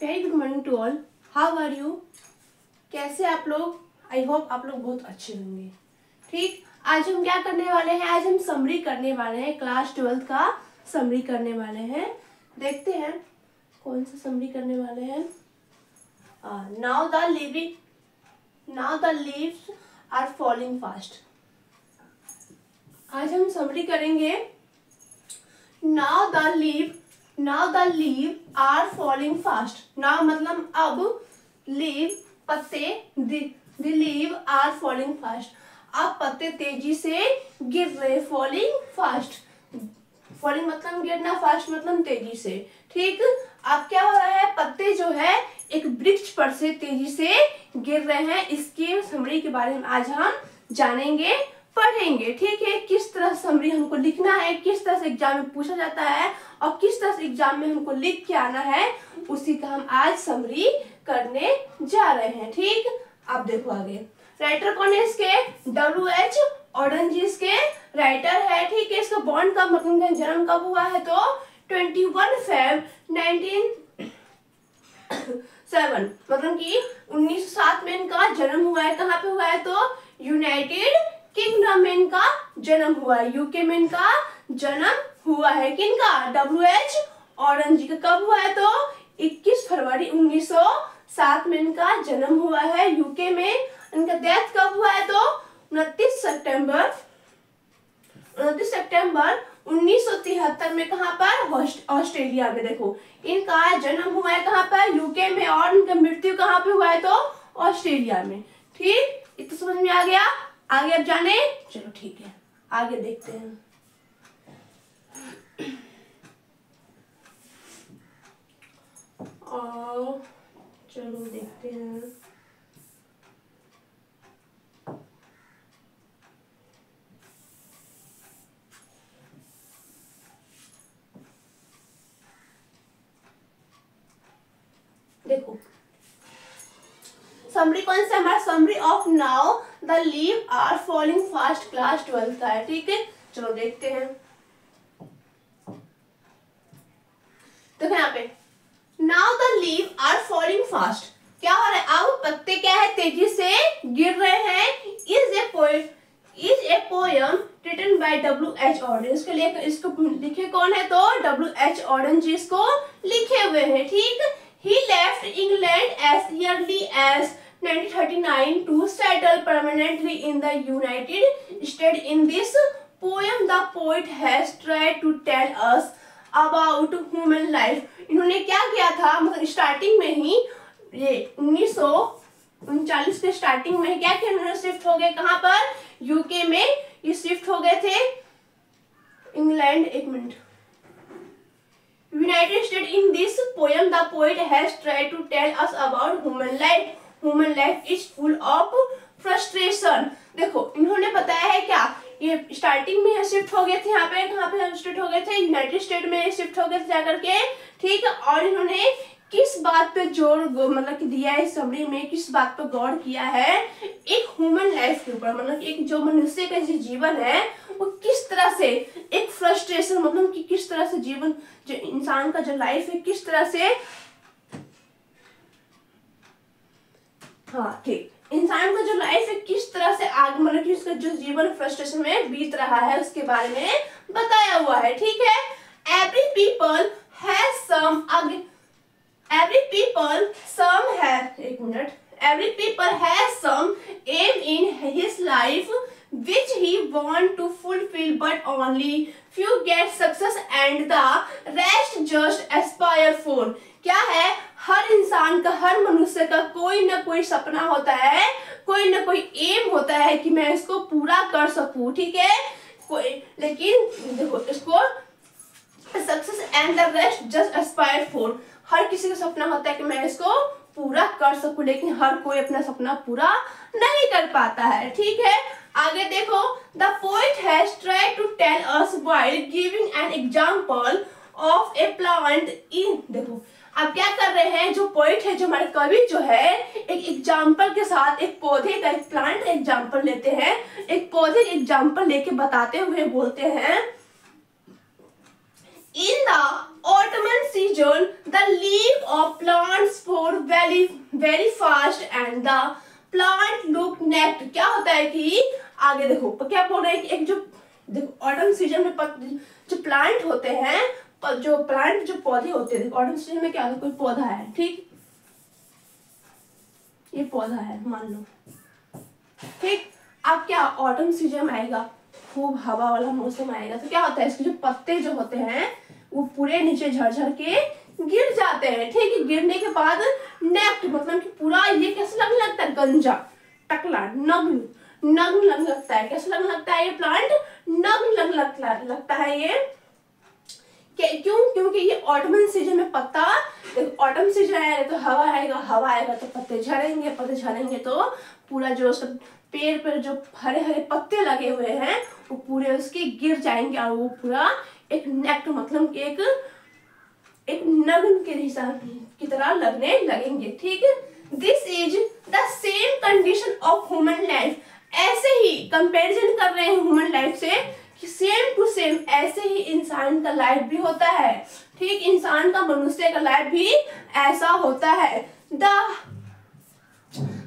Very good morning to all. How are you? कैसे आप लोग? आई होप आप लोग बहुत अच्छे होंगे। ठीक, आज हम क्या करने वाले हैं? आज हम समरी करने वाले हैं, क्लास 12 का समरी करने वाले हैं। देखते हैं कौन सा समरी करने वाले हैं। Now the leaves are falling fast. आज हम समरी करेंगे। Now the leave are falling fast. Now मतलब अब, लीव पत्ते, the leave are falling fast. अब पत्ते तेजी से गिर रहे। फॉलिंग फास्ट, फॉलिंग मतलब गिरना, फास्ट मतलब तेजी से। ठीक, अब क्या हो रहा है? पत्ते जो है एक वृक्ष पर से तेजी से गिर रहे हैं। इसकी समरी के बारे में आज हम जानेंगे, पढ़ेंगे। ठीक है, किस तरह समरी हमको लिखना है, किस तरह से एग्जाम में पूछा जाता है और किस तरह से एग्जाम में हमको लिख के आना है, उसी का हम आज समरी करने जा रहे हैं। ठीक, अब देखो आगे। राइटर कौन है इसके? W.H. ऑर्डन जी इसके राइटर है। ठीक है, इसका बॉर्न कब, मतलब जन्म कब हुआ है? तो 21 Feb 1907, मतलब कि 1907 में इनका जन्म हुआ है। कहाँ पे हुआ है? तो यूनाइटेड किंगडम में इनका जन्म हुआ है, यूके में इनका जन्म हुआ है। किनका? W.H. ऑर्डन जी का। कब हुआ है? तो 21 फरवरी 1907 में इनका जन्म हुआ है, यूके में। इनका डेथ कब हुआ है? तो 29 सितंबर 1973 में। कहाँ पर? ऑस्ट्रेलिया में। देखो, इनका जन्म हुआ है कहाँ पर? यूके में, और इनका मृत्यु कहाँ पे हुआ है? तो ऑस्ट्रेलिया में। ठीक, इतना समझ में आ गया? आगे अब जाने, चलो ठीक है, आगे देखते हैं। और चलो देखते हैं। देखो, समरी कौन सा? हमारा summary of now the leave are falling fast, class 12 का है। ठीक है, चलो देखते हैं। देखो यहाँ पे, now the leave are falling fast. क्या हो रहा है? अब पत्ते क्या है? तेजी से गिर रहे हैं। Is a poem written by W.H. Auden. इसके लिए इसको लिखे कौन है? तो W.H. ऑर्डन जी इसको लिखे हुए हैं। ठीक, he left England as early as 1939 to settle permanently in the United States. In this poem, the poet has tried to tell us about human life. इन्होंने क्या किया था? मतलब स्टार्टिंग में ही, ये 1939 के स्टार्टिंग में क्या किया? इन्होंने शिफ्ट हो गए कहाँ पर? यूके में ये शिफ्ट हो गए थे। इंग्लैंड, एक minute, United States. In this poem, the poet has tried to tell us about human life. Human life is full of frustration. देखो, इन्होंने बताया है क्या? ये स्टार्टिंग में शिफ्ट हो गए थे यहाँ पे। कहाँ पे शिफ्ट हो गए थे? यूनाइटेड स्टेट में शिफ्ट हो गए थे जाकर के। ठीक है, और इन्होंने किस बात पे जोर मतलब कि दिया है इस समरी में, किस बात पे गौर किया है? एक ह्यूमन लाइफ के ऊपर, मतलब एक जो मनुष्य का जो जीवन है वो किस तरह से एक फ्रस्ट्रेशन, मतलब कि किस तरह से जीवन, जो इंसान का जो लाइफ है किस तरह से, हाँ ठीक, इंसान का जो लाइफ है किस तरह से आगे, मतलब कि उसका जो जीवन फ्रस्ट्रेशन में बीत रहा है उसके बारे में बताया हुआ है। ठीक है, every people has some aim in his life which he want to fulfill, but only few get success and the rest just aspire for. क्या है? हर इंसान का, हर मनुष्य का कोई ना कोई सपना होता है, कोई ना कोई एम होता है कि मैं इसको पूरा कर सकूं। ठीक है, कोई, लेकिन देखो इसको success and the rest just aspire for. हर किसी का सपना होता है कि मैं इसको पूरा कर सकूं, लेकिन हर कोई अपना सपना पूरा नहीं कर पाता है। ठीक है, आगे देखो। The poet has tried to tell us while giving an example of a plant in. देखो, अब क्या कर रहे हैं? जो पोएट है, जो हमारे कवि जो है, एक एग्जाम्पल के साथ एक पौधे का, एक प्लांट का एग्जाम्पल लेते हैं, एक पौधे का एग्जाम्पल लेके बताते हुए बोलते हैं, in the autumn season, the leaves of plants very fast and the plant look naked. क्या होता है कि आगे देखो क्या बोल रहे हैं कि एक जो देखो ऑटम सीजन में जो प्लांट होते हैं, जो पौधे होते हैं, ऑटम सीजन में क्या होता है, कोई पौधा है, ठीक, ये पौधा है मान लो, ठीक। अब क्या ऑटम सीजन में आएगा, खूब हवा वाला मौसम आएगा, तो क्या होता है इसके जो पत्ते जो होते हैं वो पूरे नीचे झड़ के गिर जाते हैं, ठीक है। गिरने के बाद नेक्ट मतलब कि पूरा ये कैसे लगने लगता है, गंजा, टकला, नग्न लगने लगता है। कैसे लगने लगता है ये प्लांट, नग्न लगता है ये। क्यों? क्योंकि ये ऑटमन सीजन में पत्ता, देखो ऑटम सीजन आएगा तो हवा आएगा तो पत्ते झड़ेंगे तो पूरा जो सब पेड़ पर जो हरे हरे पत्ते लगे हुए हैं वो पूरे उसके गिर जाएंगे और वो पूरा एक नेक्ट मतलब एक नग्न के हिसाब की तरह लगने लगेंगे, ठीक है। This is the same condition of human life. ऐसे ही कंपैरिजन कर रहे हैं ह्यूमन लाइफ से कि सेम टू सेम ऐसे ही इंसान का लाइफ भी होता है, ठीक। इंसान का, मनुष्य का लाइफ भी ऐसा होता है।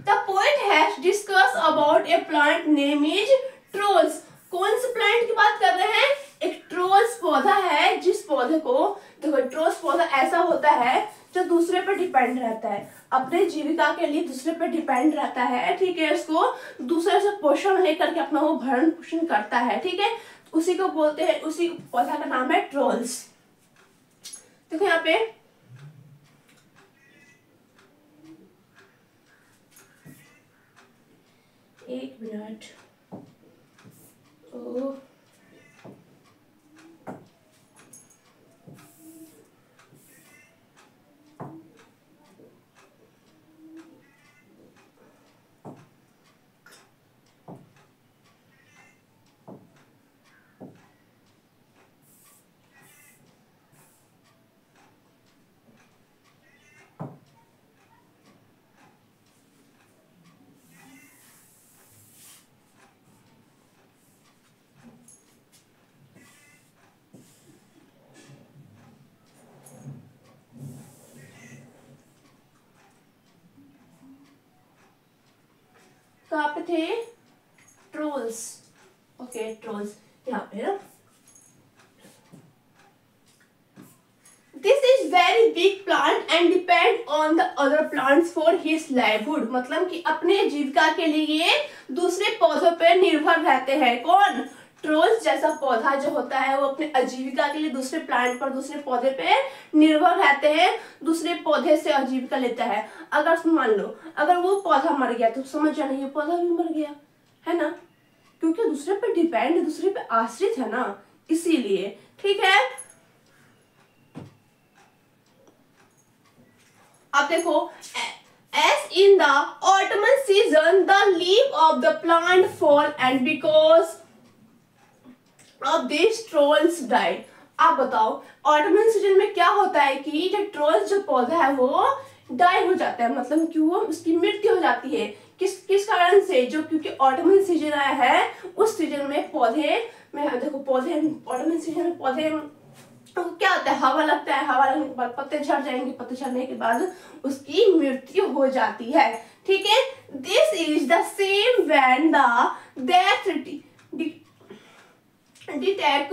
The poet has discussed about a plant name is trolls। कौन से प्लांट की बात कर रहे हैं, एक ट्रोल्स पौधा है, जिस पौधे को देखो ट्रोल्स पौधा ऐसा होता है जो दूसरे पर डिपेंड रहता है, अपने जीविका के लिए दूसरे पर डिपेंड रहता है, ठीक है। उसको दूसरे से पोषण लेकर के अपना वो भरण पोषण करता है, ठीक है। उसी को बोलते हैं, उसी पौधा का नाम है ट्रोल्स। देखो यहाँ पे एक मिनट, कहाँ पे थे, ट्रोल्स, ओके ट्रोल्स यहाँ पे ना। This is very big plant and depend on the other plants for his livelihood. मतलब कि अपने जीविका के लिए दूसरे पौधों पर निर्भर रहते हैं। कौन, ट्रोल्स जैसा पौधा जो होता है वो अपने आजीविका के लिए दूसरे प्लांट पर, दूसरे पौधे पे निर्भर रहते हैं, दूसरे पौधे से आजीविका लेता है। अगर मान लो अगर वो पौधा मर गया तो समझ जाना ये पौधा भी मर गया, है ना, क्योंकि दूसरे पे डिपेंड, दूसरे पे आश्रित है ना, इसीलिए, ठीक है। अब देखो, as in the autumn season the leaf of the plant fall and because of these trolls died। आप बताओ ऑटमन सीजन में क्या होता है कि जो ट्रोल्स जो पौधा है वो डाई हो जाता है, मतलब कि वो उसकी मृत्यु हो जाती है। किस कारण से, जो क्योंकि ऑटमन सीजन आया है, उस सीजन में पौधे में देखो पौधे ऑटमन सीजन में पौधे तो क्या होता है, हवा लगता है, हवा लगने के बाद पत्ते झड़ जाएंगे, पत्ते झड़ने के बाद उसकी मृत्यु हो जाती है, ठीक है। This is the same when the death detach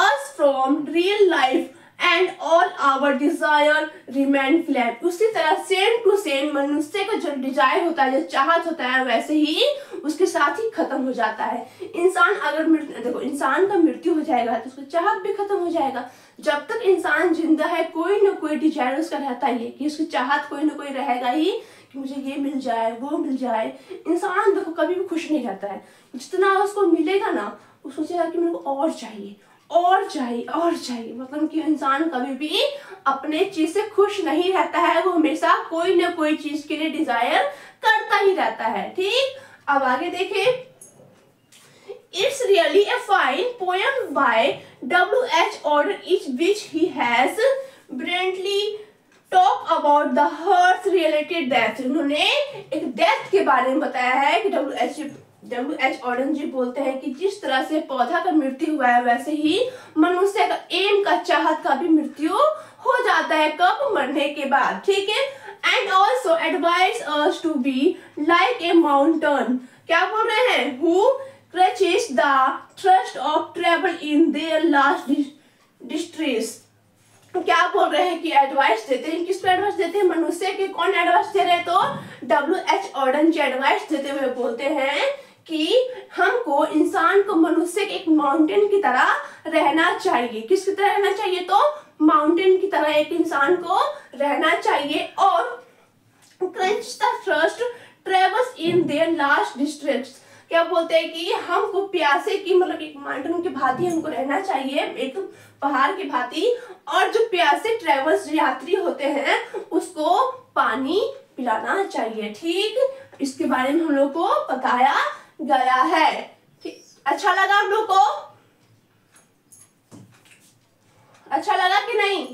us from real life and all our desire remain flat। उसी तरह सेम टू सेम मनुष्य का जो डिजायर होता है, जो चाहत होता है, वैसे ही उसके साथ ही खत्म हो जाता है। इंसान अगर देखो इंसान का मृत्यु हो जाएगा तो उसका चाहत भी खत्म हो जाएगा। जब तक इंसान जिंदा है कोई ना कोई डिजायर उसका रहता ही है कि उसकी चाहत कोई ना कोई रहेगा ही कि मुझे ये मिल जाए, वो मिल जाए। इंसान देखो कभी भी खुश नहीं रहता है, जितना उसको मिलेगा ना वो सोचेगा कि मेरे को और चाहिए, और चाहिए, और चाहिए। मतलब कि इंसान कभी भी अपने चीज से खुश नहीं रहता है, वो हमेशा कोई ना कोई चीज के लिए डिजायर करता ही रहता है, ठीक। अब आगे देखें, it's really a fine poem by W.H. Auden which he has brilliantly talk about the hearth related death। उन्होंने एक डेथ के बारे में बताया है कि W.H. Auden जी बोलते हैं कि जिस तरह से पौधा का मृत्यु हुआ है वैसे ही मनुष्य का एम का चाहत का भी मृत्यु हो जाता है, कब, मरने के बाद, ठीक है। And and also advise us to be like a mountain. क्या बोल रहे हैं? Who crutches the thrust of travel in their last distress. क्या बोल रहे हैं कि एडवाइस देते हैं, किसको एडवाइस देते हैं? मनुष्य के। कौन एडवाइस दे रहे हैं? तो W.H. ऑर्डन जी एडवाइस देते हुए बोलते हैं कि हमको, इंसान को, मनुष्य के एक माउंटेन की तरह रहना चाहिए। किसकी तरह रहना चाहिए? तो माउंटेन की तरह एक इंसान को रहना चाहिए। और crunch the thirst travels in their last distress. क्या बोलते हैं कि हमको प्यासे की, मतलब एक माउंटेन की भांति हमको रहना चाहिए, एक पहाड़ की भांति। और जो प्यासे ट्रेवल्स यात्री होते हैं उसको पानी पिलाना चाहिए। ठीक, इसके बारे में हम लोग को बताया गया है। अच्छा लगा आप लोग को? अच्छा लगा कि नहीं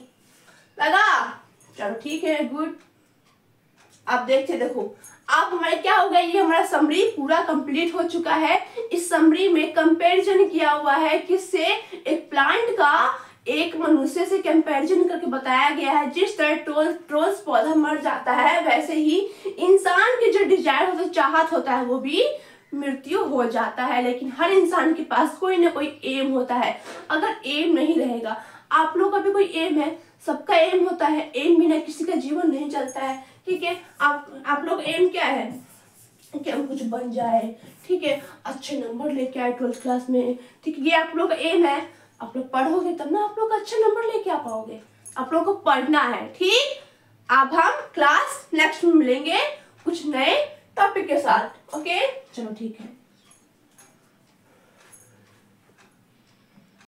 लगा? चलो ठीक है, गुड। आप देखो आप हमारे क्या हो गया, ये हमारा समरी पूरा कंप्लीट हो चुका है। इस समरी में कंपैरिजन किया हुआ है किससे? एक प्लांट का एक मनुष्य से कंपैरिजन करके बताया गया है। जिस तरह ट्रोल्स पौधा मर जाता है, वैसे ही इंसान की जो डिजायर होता है, चाहत होता है, वो भी मृत्यु हो जाता है। लेकिन हर इंसान के पास कोई ना कोई एम होता है। अगर एम नहीं रहेगा, आप लोग का भी कोई एम है, सबका एम होता है, एम बिना किसी का जीवन नहीं चलता है। ठीक है, आप लोग एम क्या है कि हम कुछ बन जाए, ठीक है, अच्छे नंबर लेके आए 12th क्लास में। ठीक है, ये आप लोग का एम है। आप लोग पढ़ोगे तब ना आप लोग अच्छे नंबर लेके आ पाओगे। आप लोग को पढ़ना है। ठीक, अब हम क्लास नेक्स्ट में मिलेंगे कुछ नए टॉपिक के साथ। ओके, चलो ठीक है।